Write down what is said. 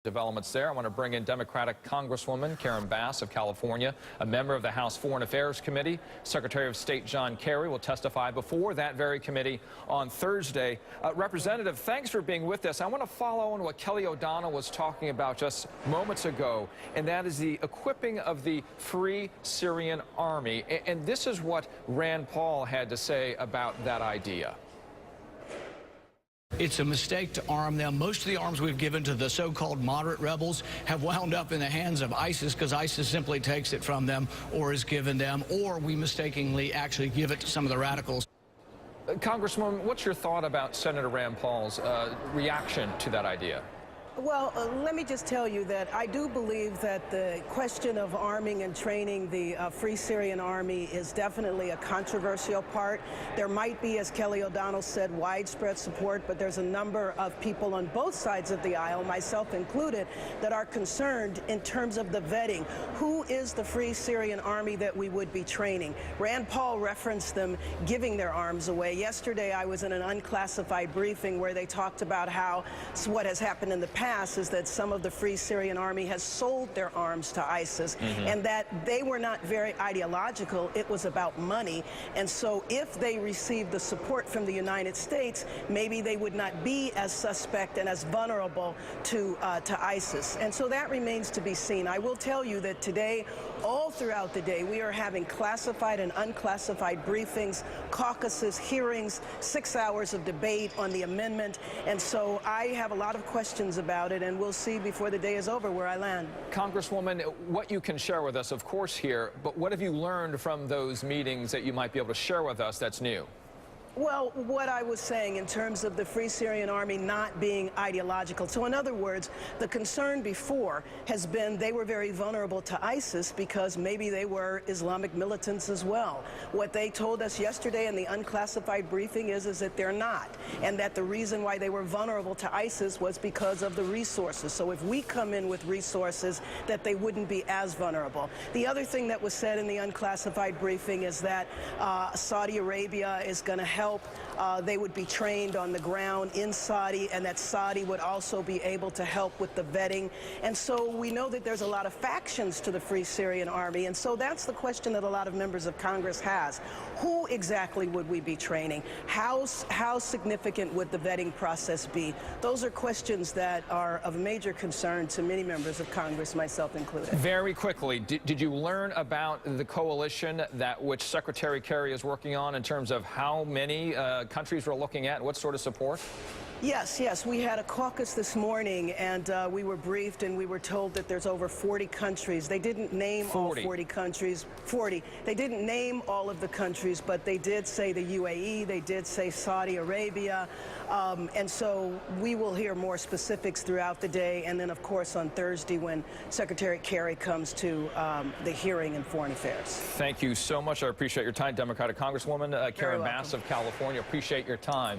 Developments there. I want to bring in Democratic Congresswoman Karen Bass of California, a member of the House Foreign Affairs Committee. Secretary of State John Kerry will testify before that very committee on Thursday. Representative, thanks for being with us. I want to follow on what Kelly O'Donnell was talking about just moments ago, and that is the equipping of the Free Syrian Army. And this is what Rand Paul had to say about that idea. It's a mistake to arm them. Most of the arms we've given to the so-called moderate rebels have wound up in the hands of ISIS because ISIS simply takes it from them or is given them, or we mistakenly actually give it to some of the radicals. Congresswoman, what's your thought about Senator Rand Paul's reaction to that idea? Well, let me just tell you that I do believe that the question of arming and training the Free Syrian Army is definitely a controversial part. There might be, as Kelly O'Donnell said, widespread support, but there's a number of people on both sides of the aisle, myself included, that are concerned in terms of the vetting. Who is the Free Syrian Army that we would be training? Rand Paul referenced them giving their arms away. Yesterday, I was in an unclassified briefing where they talked about how what has happened in the past is that some of the Free Syrian Army has sold their arms to ISIS, and that they were not very ideological. It was about money. And so if they received the support from the United States, maybe they would not be as suspect and as vulnerable to ISIS. And so that remains to be seen. I will tell you that today, all throughout the day, we are having classified and unclassified briefings, caucuses, hearings, 6 hours of debate on the amendment. And so I have a lot of questions about it, and we'll see before the day is over where I land. Congresswoman, what you can share with us, of course, here, but what have you learned from those meetings that you might be able to share with us that's new? Well, what I was saying in terms of the Free Syrian Army not being ideological. So in other words, the concern before has been they were very vulnerable to ISIS because maybe they were Islamic militants as well. What they told us yesterday in the unclassified briefing is that they're not, and that the reason why they were vulnerable to ISIS was because of the resources. So if we come in with resources, that they wouldn't be as vulnerable. The other thing that was said in the unclassified briefing is that Saudi Arabia is going to help. They would be trained on the ground in Saudi, and that Saudi would also be able to help with the vetting. And so we know that there's a lot of factions to the Free Syrian Army, and so that's the question that a lot of members of Congress has. Who exactly would we be training? How significant would the vetting process be? Those are questions that are of major concern to many members of Congress, myself included. Very quickly, did you learn about the coalition which Secretary Kerry is working on in terms of how many countries we're looking at, what sort of support? Yes. We had a caucus this morning, and we were briefed, and we were told that there's over 40 countries. They didn't name all 40 countries. 40. They didn't name all of the countries, but they did say the UAE. They did say Saudi Arabia. And so we will hear more specifics throughout the day, and then, of course, on Thursday when Secretary Kerry comes to the hearing in Foreign Affairs. Thank you so much. I appreciate your time, Democratic Congresswoman Karen Bass of California. Appreciate your time.